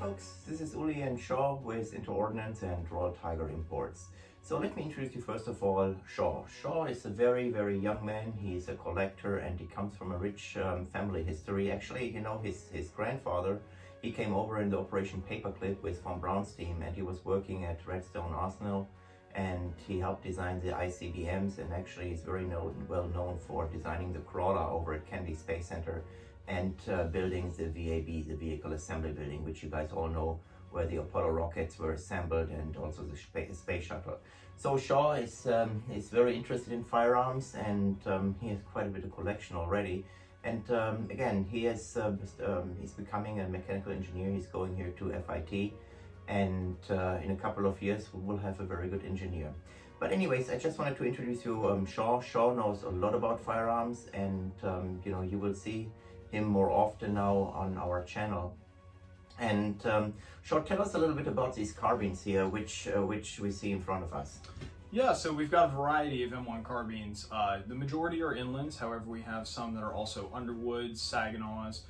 folks, this is Uli and Shaw with Into Ordnance and Royal Tiger Imports. So let me introduce you first of all, Shaw. Shaw is a very, very young man. He's a collector and he comes from a rich family history. Actually, you know, his grandfather, he came over in the Operation Paperclip with von Braun's team, and he was working at Redstone Arsenal, and he helped design the ICBMs, and actually he's very well known for designing the crawler over at Kennedy Space Center and building the VAB, the Vehicle Assembly Building, which you guys all know, where the Apollo rockets were assembled, and also the space shuttle. So Shaw is very interested in firearms, and he has quite a bit of collection already. And again, he's becoming a mechanical engineer. He's going here to FIT, and in a couple of years we will have a very good engineer. But anyways, I just wanted to introduce you Shaw. Shaw knows a lot about firearms, and you know, you will see him more often now on our channel. And Shaw, tell us a little bit about these carbines here, which we see in front of us. Yeah, so we've got a variety of M1 carbines. The majority are inlands, however we have some that are also Underwoods, Saginaw's,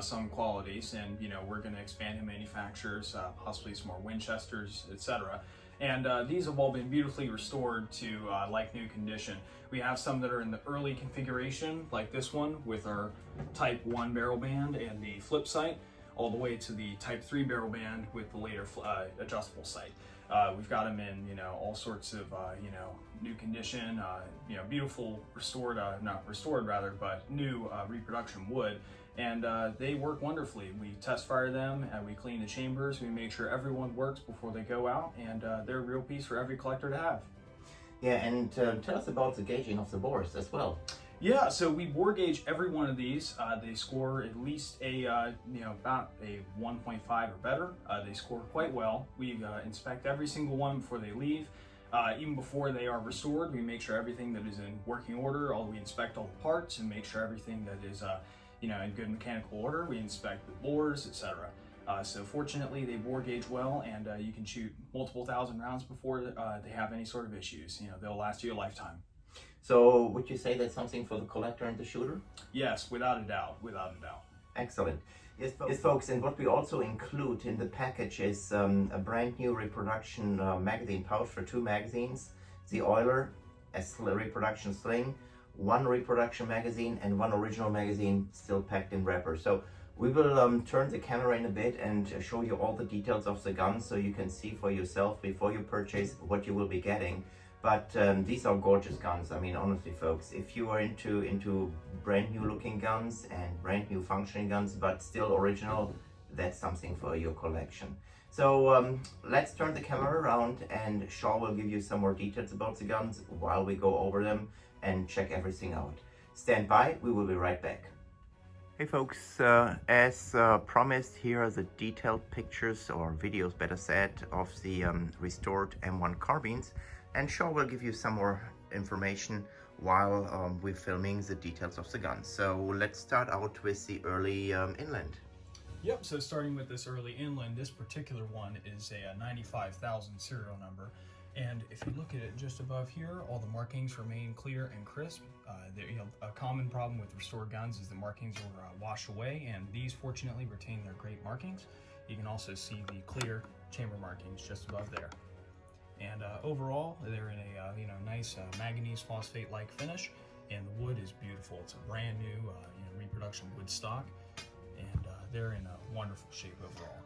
some qualities, and you know, we're going to expand in manufacturers, possibly some more Winchesters, etc. And these have all been beautifully restored to like new condition. We have some that are in the early configuration, like this one with our Type 1 barrel band and the flip sight, all the way to the Type 3 barrel band with the later adjustable sight. We've got them in, you know, all sorts of, you know, new condition, you know, beautiful restored, not restored rather, but new reproduction wood. And they work wonderfully. We test fire them and we clean the chambers. We make sure everyone works before they go out, and they're a real piece for every collector to have. Yeah, and tell us about the gauging of the bores as well. Yeah, so we bore gauge every one of these. They score at least a, you know, about a 1.5 or better. They score quite well. We inspect every single one before they leave. Even before they are restored, we make sure everything that is in working order. We inspect all the parts and make sure everything that is, you know, in good mechanical order. We inspect the bores, etc. So fortunately, they bore gauge well, and you can shoot multiple thousand rounds before they have any sort of issues. You know, they'll last you a lifetime. So would you say that's something for the collector and the shooter? Yes, without a doubt, without a doubt. Excellent. Yes, folks, and what we also include in the package is a brand new reproduction magazine pouch for 2 magazines, the Euler, a reproduction sling, 1 reproduction magazine, and 1 original magazine still packed in wrapper. So we will turn the camera in a bit and show you all the details of the gun, so you can see for yourself before you purchase what you will be getting. But these are gorgeous guns. I mean, honestly, folks, if you are into brand new looking guns and brand new functioning guns, but still original, that's something for your collection. So let's turn the camera around, and Shaw will give you some more details about the guns while we go over them and check everything out. Stand by, we will be right back. Hey folks, as promised, here are the detailed pictures, or videos better said, of the restored M1 carbines. And Shaw will give you some more information while we're filming the details of the gun. So let's start out with the early inland. Yep, so starting with this early inland, this particular one is a 95,000 serial number. And if you look at it just above here, all the markings remain clear and crisp. You know, a common problem with restored guns is the markings will wash away, and these fortunately retain their great markings. You can also see the clear chamber markings just above there. And overall, they're in a you know, nice manganese phosphate-like finish, and the wood is beautiful. It's a brand new you know, reproduction wood stock, and they're in a wonderful shape overall.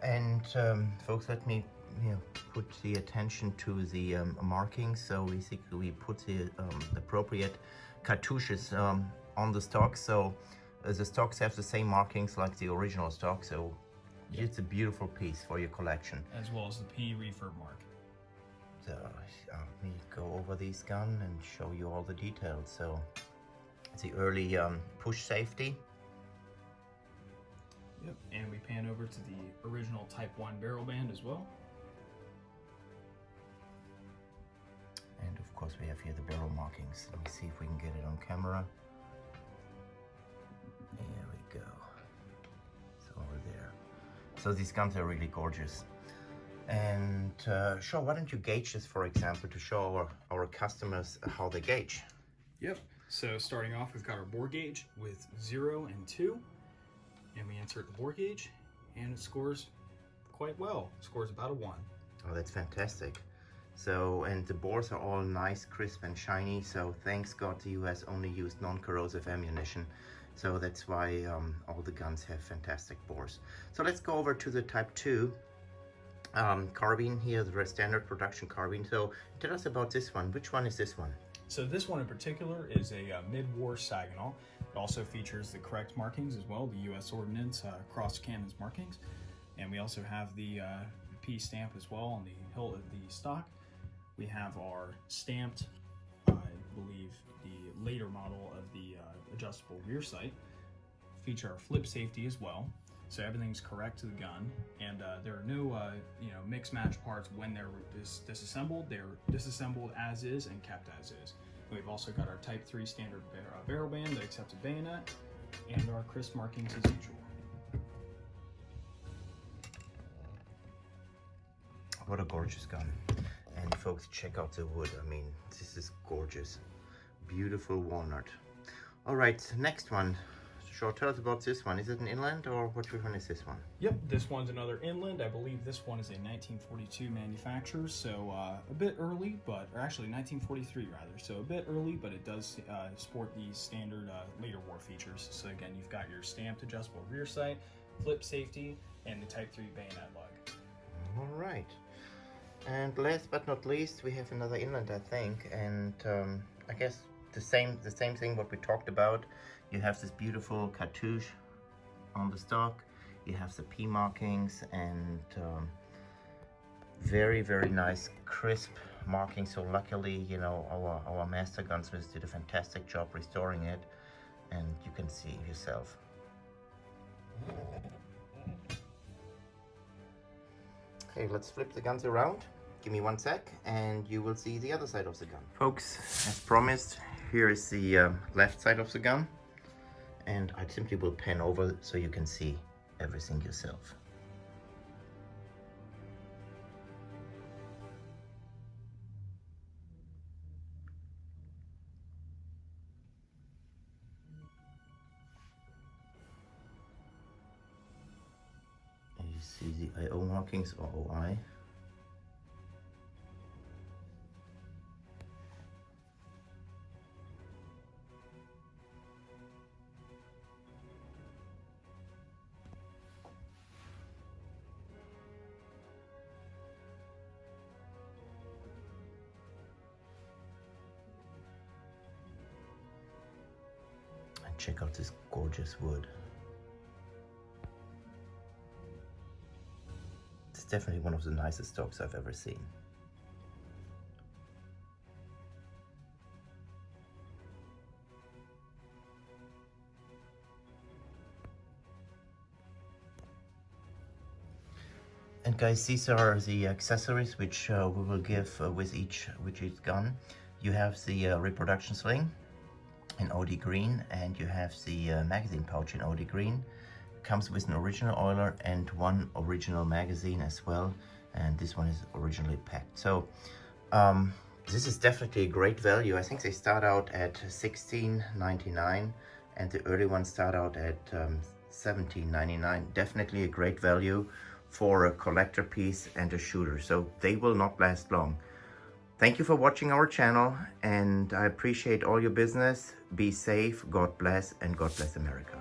And folks, let me put the attention to the markings. So basically, we put the appropriate cartouches on the stock. So the stocks have the same markings like the original stock. So yep, it's a beautiful piece for your collection, as well as the P refurb mark. So let me go over this gun and show you all the details. So it's the early push safety. Yep, and we pan over to the original Type 1 barrel band as well. And of course we have here the barrel markings. Let me see if we can get it on camera. There we go. It's over there. So these guns are really gorgeous. And Shaw, why don't you gauge this, for example, to show our customers how they gauge? Yep, so starting off, we've got our bore gauge with 0 and 2. And we insert the bore gauge, and it scores quite well. Scores about a 1. Oh, that's fantastic. So, and the bores are all nice, crisp and shiny. So thanks God the US only used non-corrosive ammunition. So that's why all the guns have fantastic bores. So let's go over to the Type 2 carbine here, the standard production carbine. So tell us about this one. Which one is this one? So this one in particular is a mid-war Saginaw. It also features the correct markings as well, the U.S. Ordnance cross cannons markings. And we also have the P stamp as well on the hilt of the stock. We have our stamped, I believe, the later model of the adjustable rear sight. Feature our flip safety as well. So everything's correct to the gun, and there are no mix match parts when they're disassembled. They're disassembled as is and kept as is. We've also got our Type 3 standard barrel band that accepts a bayonet, and our crisp markings as usual. What a gorgeous gun. And folks, check out the wood. I mean, this is gorgeous. Beautiful walnut. All right, next one. Sure, tell us about this one. Is it an inland, or which one is this one? Yep, this one's another inland. I believe this one is a 1942 manufacture, so a bit early, or actually 1943 rather, so a bit early, but it does sport the standard later war features. So again, you've got your stamped adjustable rear sight, flip safety, and the Type 3 bayonet lug. All right. And last but not least, we have another inland, I think, and I guess the same thing what we talked about. You have this beautiful cartouche on the stock. You have the P markings and very, very nice crisp markings. So luckily, you know, our master gunsmiths did a fantastic job restoring it, and you can see yourself. Okay, let's flip the guns around. Give me 1 sec and you will see the other side of the gun. Folks, as promised, here is the left side of the gun. And I simply will pan over so you can see everything yourself. And you see the IO markings or OI. Check out this gorgeous wood. It's definitely one of the nicest stocks I've ever seen. And guys, these are the accessories which we will give with each gun. You have the reproduction sling in OD green, and you have the magazine pouch in OD green. It comes with an original oiler and one original magazine as well, and this one is originally packed. So this is definitely a great value. I think they start out at $16.99 and the early ones start out at $17.99. Definitely a great value for a collector piece and a shooter, so they will not last long. Thank you for watching our channel, and I appreciate all your business. Be safe, God bless, and God bless America.